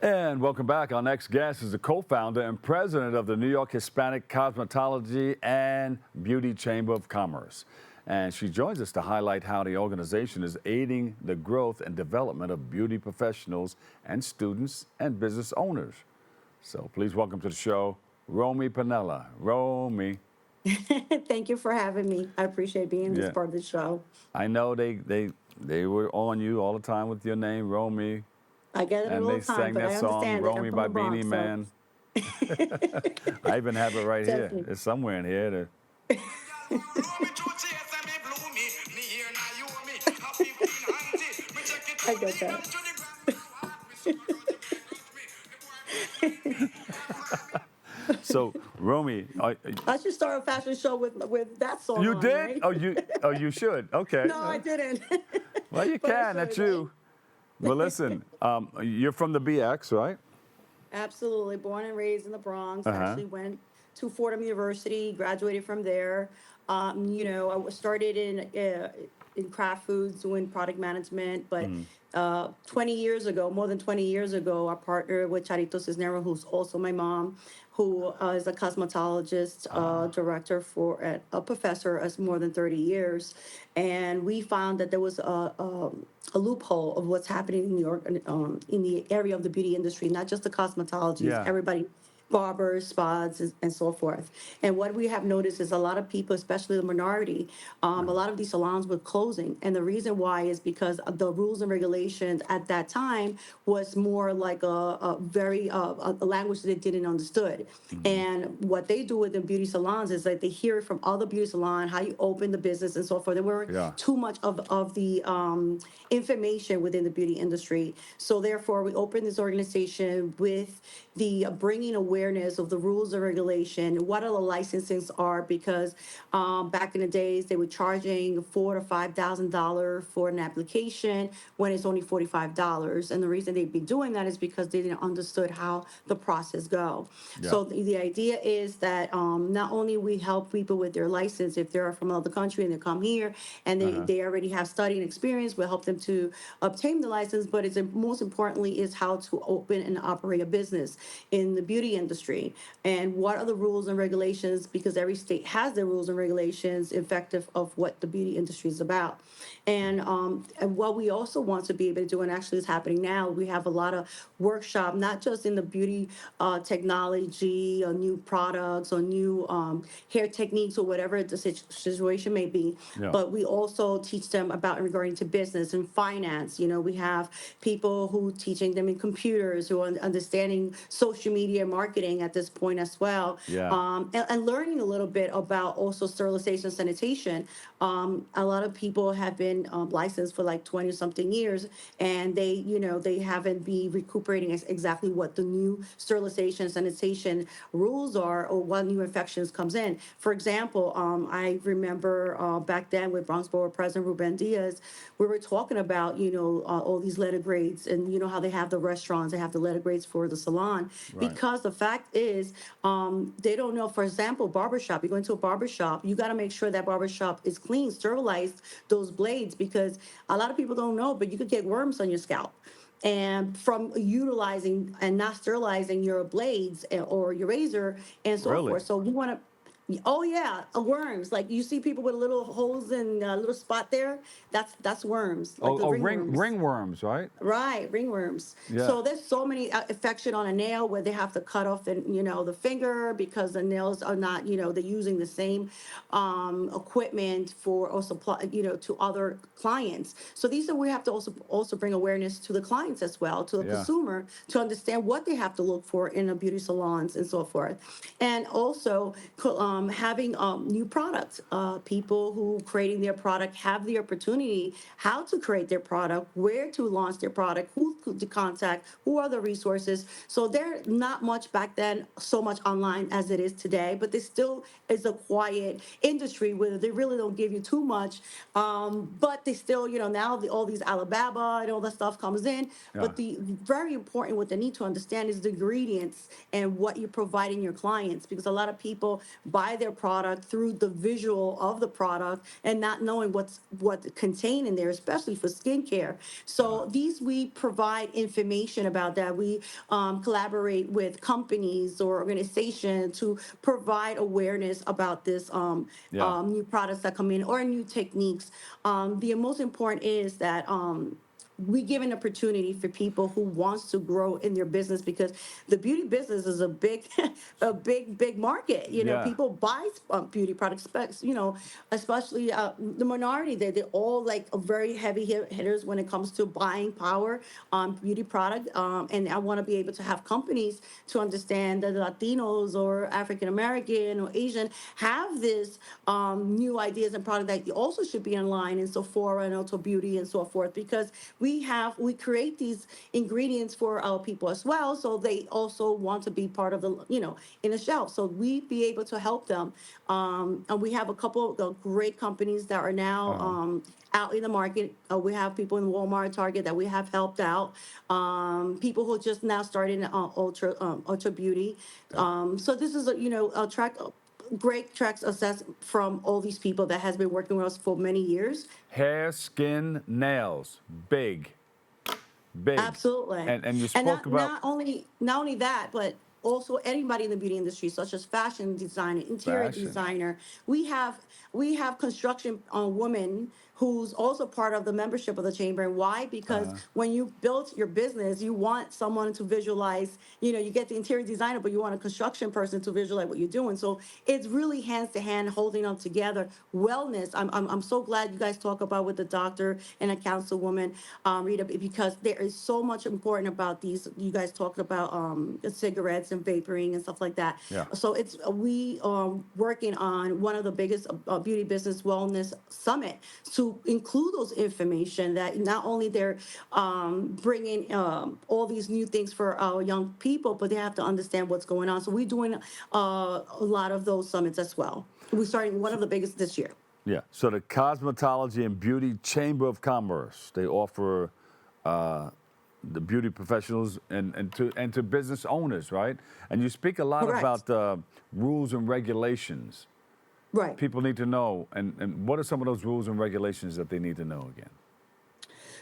And welcome back. Our next guest is the co-founder and president of the New York Hispanic Cosmetology and Beauty Chamber of Commerce. And she joins us to highlight how the organization is aiding the growth and development of beauty professionals and students and business owners. So please welcome to the show, Rommy Pennella. Rommy. Thank you for having me. I appreciate being this Yeah, part of the show. I know they were on you all the time with your name, Rommy, I get it and all they the time, sang but that I song, understand it. I'm Rommy from by the Beanie Bronx, so Man. I even have it right here. definitely. It's somewhere in here. I get that. So, Romy, I should start a fashion show with that song you on, did? right? You should. Okay. No, I didn't. Well, you But I can. That's should, right? you. Well, listen, you're from the BX, right? Absolutely. Born and raised in the Bronx. Uh huh. Actually went to Fordham University, graduated from there. Started in craft foods, doing product management. But 20 years ago, more than 20 years ago, I partnered with Charito Cisnero, who's also my mom, who is a cosmetologist, Ah, director for a professor as more than 30 years. And we found that there was a loophole of what's happening in New York, in the area of the beauty industry, not just the cosmetologists, yeah. everybody, barbers, spas, and so forth. And what we have noticed is a lot of people, especially the minority, a lot of these salons were closing. And the reason why is because of the rules and regulations at that time was more like a very a language that they didn't understood. Mhm. And what they do with the beauty salons is that they hear it from other beauty salon how you open the business and so forth. There weren't Yeah. too much of the information within the beauty industry. So therefore, we opened this organization with the bringing awareness of the rules and regulation, what all the licensings are, because back in the days they were charging $4,000 to $5,000 for an application when it's only $45. And the reason they'd be doing that is because they didn't understood how the process go. Yeah. So the idea is that not only we help people with their license if they're from another country and they come here and Uh they, huh. they already have study and experience, we'll help them to obtain the license, but it's most importantly is how to open and operate a business in the beauty industry and what are the rules and regulations, because every state has their rules and regulations effective of what the beauty industry is about. And what we also want to be able to do, and actually is happening now, we have a lot of workshop, not just in the beauty technology or new products or new hair techniques or whatever the situation may be, Yeah. but we also teach them about regarding to business and finance. We have people who teaching them in computers, who are understanding social media marketing at this point as well, Yeah. and learning a little bit about also sterilization and sanitation. A lot of people have been licensed for like 20 something years, and they haven't been recuperating exactly what the new sterilization sanitation rules are or what new infections comes in. For example, I remember back then with Bronx Borough President Ruben Diaz, we were talking about all these letter grades, and you know how they have the restaurants, they have the letter grades for the salon, Right. because the fact is they don't know. For example, barbershop, you go into a barbershop, you got to make sure that barbershop is clean, sterilized those blades, because a lot of people don't know, but you could get worms on your scalp and from utilizing and not sterilizing your blades or your razor and so Really? forth. So we want to. Oh yeah, worms. Like you see people with little holes and a little spot there. That's worms, like Oh, the ringworms. ringworms, right? Right, ringworms. Yeah. So there's so many infection on a nail where they have to cut off the finger because the nails are not, they're using the same equipment for or supply, to other clients. So these are we have to also bring awareness to the clients as well, to the Yeah. consumer, to understand what they have to look for in a beauty salons and so forth. And also having new products. People who creating their product have the opportunity how to create their product, where to launch their product, who to contact, who are the resources. So they're not much back then, so much online as it is today, but there still is a quiet industry where they really don't give you too much. But they still, now all these Alibaba and all that stuff comes in. Yeah. But the very important, what they need to understand is the ingredients and what you're providing your clients, because a lot of people buy buy their product through the visual of the product and not knowing what contained in there, especially for skincare. So these we provide information about that. We collaborate with companies or organizations to provide awareness about this Yeah. new products that come in or new techniques. The most important is that we give an opportunity for people who wants to grow in their business, because the beauty business is a big big market. Yeah. People buy beauty products, especially the minority. They're all like a very heavy hitters when it comes to buying power on beauty product. And I want to be able to have companies to understand that Latinos or African American or Asian have this new ideas and product that also should be in line in Sephora and Ulta Beauty and so forth, because we create these ingredients for our people as well, so they also want to be part of the in the shelf. So we be able to help them, and we have a couple of great companies that are now out in the market. We have people in Walmart, Target that we have helped out. People who just now started in Ultra Beauty. So this is a track. Great tracks assess from all these people that has been working with us for many years. Hair, skin, nails, big, big. Absolutely. And you And spoke about not only that, but also anybody in the beauty industry, such as fashion designer, interior fashion. designer. We have construction women who's also part of the membership of the chamber. And why? Because when you build your business, you want someone to visualize, you get the interior designer, but you want a construction person to visualize what you're doing. So it's really hands to hand, holding them together. Wellness. I'm so glad you guys talk about with the doctor and a councilwoman, Rita, because there is so much important about these. You guys talked about cigarettes and vaporing and stuff like that. Yeah. So we working on one of the biggest beauty business wellness summit to include those information that not only they're bringing all these new things for our young people, but they have to understand what's going on. So we're doing a lot of those summits as well. We're starting one of the biggest this year. Yeah. So the Cosmetology and Beauty Chamber of Commerce, they offer the beauty professionals and to business owners, right? And you speak a lot Correct. about rules and regulations. Right. People need to know, and what are some of those rules and regulations that they need to know again?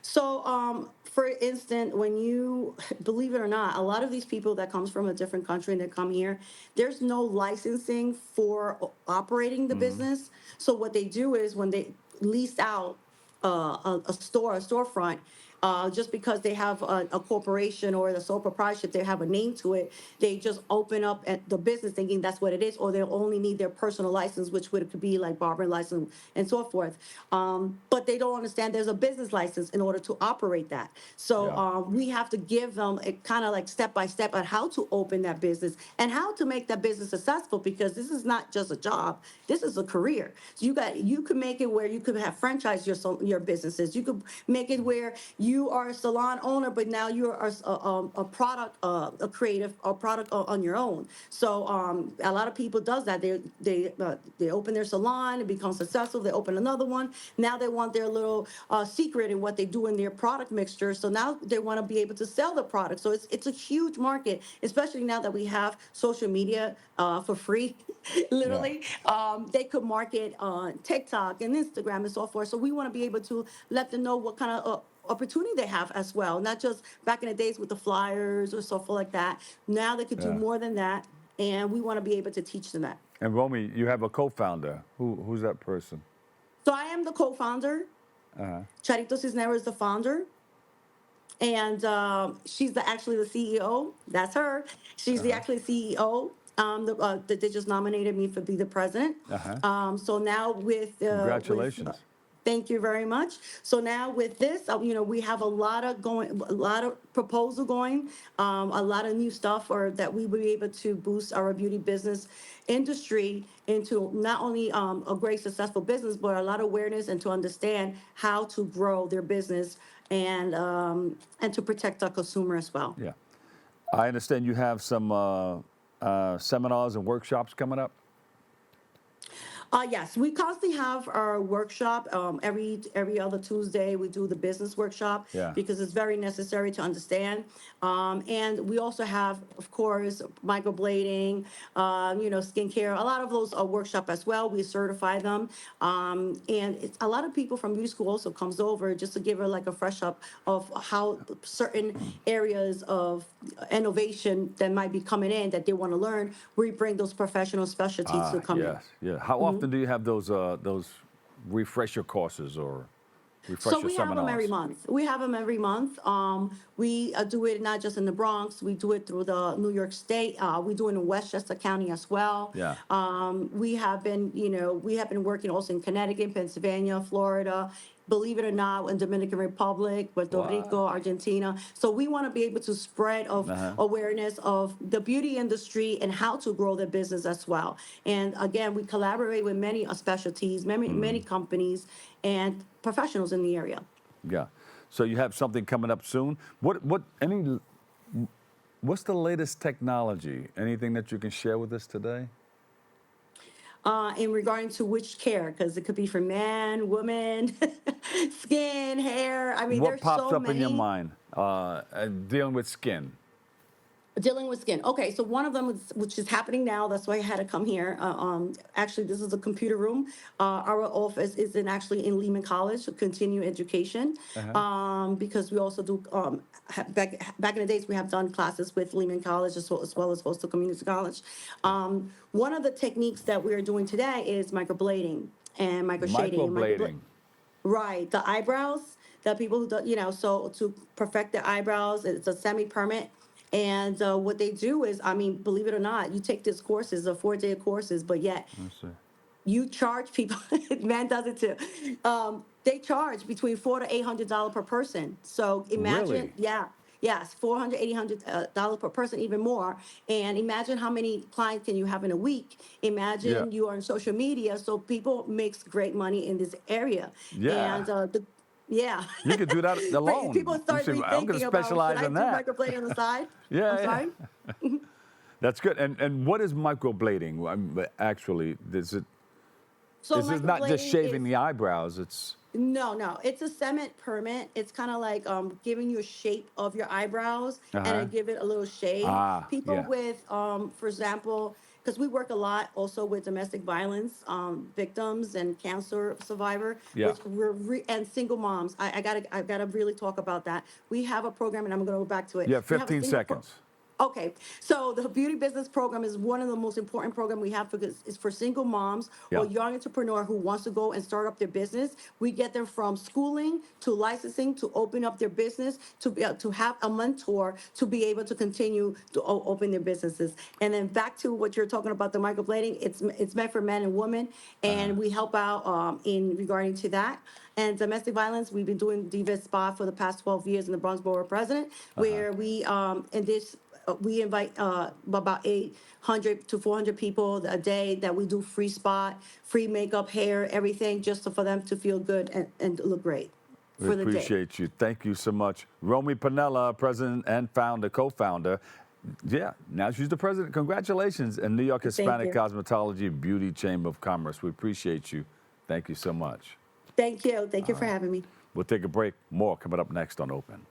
So, for instance, when you believe it or not, a lot of these people that comes from a different country and they come here, there's no licensing for operating the business. So what they do is when they lease out a storefront, just because they have a corporation or the sole proprietorship, they have a name to it, they just open up at the business thinking that's what it is, or they only need their personal license, which could be like barber license and so forth. But they don't understand there's a business license in order to operate that. So Yeah. we have to give them a kind of like step by step on how to open that business and how to make that business successful, because this is not just a job, this is a career. So you could make it where you could have franchise your businesses. You could make it where you are a salon owner, but now you are a product, a creative, a product on your own. So a lot of people does that. They open their salon, it becomes successful. They open another one. Now they want their little secret in what they do in their product mixture. So now they want to be able to sell the product. So it's a huge market, especially now that we have social media for free, literally. They could market on TikTok and Instagram and so forth. So we want to be able to let them know what kind of opportunity they have as well, not just back in the days with the flyers or so forth like that. Now they could do Yeah. more than that, and we want to be able to teach them that. And Romy, you have a co-founder. Who's that person? So I am the co-founder. Charito Cisneros is the founder, and she's actually the CEO. That's her. She's the actually CEO. That they just nominated me for be the president. So now Congratulations. thank you very much. So now with this, we have a lot of proposal going, a lot of new stuff, or that we will be able to boost our beauty business industry into not only a great successful business, but a lot of awareness and to understand how to grow their business and to protect our consumer as well. Yeah. I understand you have some seminars and workshops coming up. Yes, we constantly have our workshop. Every other Tuesday, we do the business workshop Yeah. because it's very necessary to understand. And we also have, of course, microblading, skincare. A lot of those are workshop as well. We certify them, and it's a lot of people from beauty school also comes over just to give her like a fresh up of how certain areas of innovation that might be coming in that they want to learn. We bring those professional specialties to Ah, come in. yes, yeah. How often do you have those refresher courses or So refresher we have them every seminars? month. We have them every month. We do it not just in the Bronx. We do it through the New York State. We do it in Westchester County as well. Yeah. We have been working also in Connecticut, Pennsylvania, Florida. Believe it or not, in Dominican Republic, Puerto What? Rico, Argentina. So we want to be able to spread of Uh-huh. awareness of the beauty industry and how to grow their business as well. And again, we collaborate with many specialties, many companies, and professionals in the area. Yeah. So you have something coming up soon. What's the latest technology? Anything that you can share with us today? In regarding to which care, because it could be for man, woman, skin, hair. I mean, What there's pops so up in your many. mind dealing with skin? Dealing with skin. Okay, so one of them, which is happening now, that's why I had to come here. Actually, this is a computer room. Our office is actually in Lehman College, to continue education, Uh-huh. because we also do, back in the days, we have done classes with Lehman College as well as Coastal Community College. One of the techniques that we are doing today is microblading and microshading. Microblading. Right, the eyebrows, the people who do, so to perfect the eyebrows, it's a semi-permanent. And what they do is, I mean, believe it or not, you take these courses, a 4-day courses, but yet Let's see. you charge people. Man does it too. They charge between $400 to $800 per person. So imagine, Really? yeah, yes, $400 per person, even more. And imagine how many clients can you have in a week. Yeah. Imagine you are on social media, so people makes great money in this area. Yeah. And yeah, You could do that people alone. You start say, I'm going to rethinking about, should specialize I in do that. microblading on the side? I'm Yeah, sorry. yeah. That's good. And what is microblading? Actually, So this is not just microblading shaving is the eyebrows. It's no. It's a cement permanent. It's kind of like giving you a shape of your eyebrows and uh-huh. then give it a little shade. Ah, People yeah. with, for example, because we work a lot also with domestic violence victims and cancer survivor, Yeah. which and single moms. I gotta really talk about that. We have a program, and I'm gonna go back to it. Yeah, We have a 15 single seconds. Okay, so the beauty business program is one of the most important programs we have because it's for single moms or Yeah. young entrepreneur who wants to go and start up their business. We get them from schooling to licensing to open up their business to be able to have a mentor to be able to continue to open their businesses. And then back to what you're talking about, the microblading, it's meant for men and women, and we help out in regarding to that. And domestic violence, we've been doing Diva Spa for the past 12 years in the Bronx Borough President, where we invite about 800 to 400 people a day that we do free spot, free makeup, hair, everything, just for them to feel good and look great We for the day. appreciate you. Thank you so much. Rommy Pennella, president and co-founder. Yeah, now she's the president. Congratulations. And New York Thank Hispanic you. Cosmetology Beauty Chamber of Commerce. We appreciate you. Thank you so much. Thank you. Thank you for having me. We'll take a break. More coming up next on Open.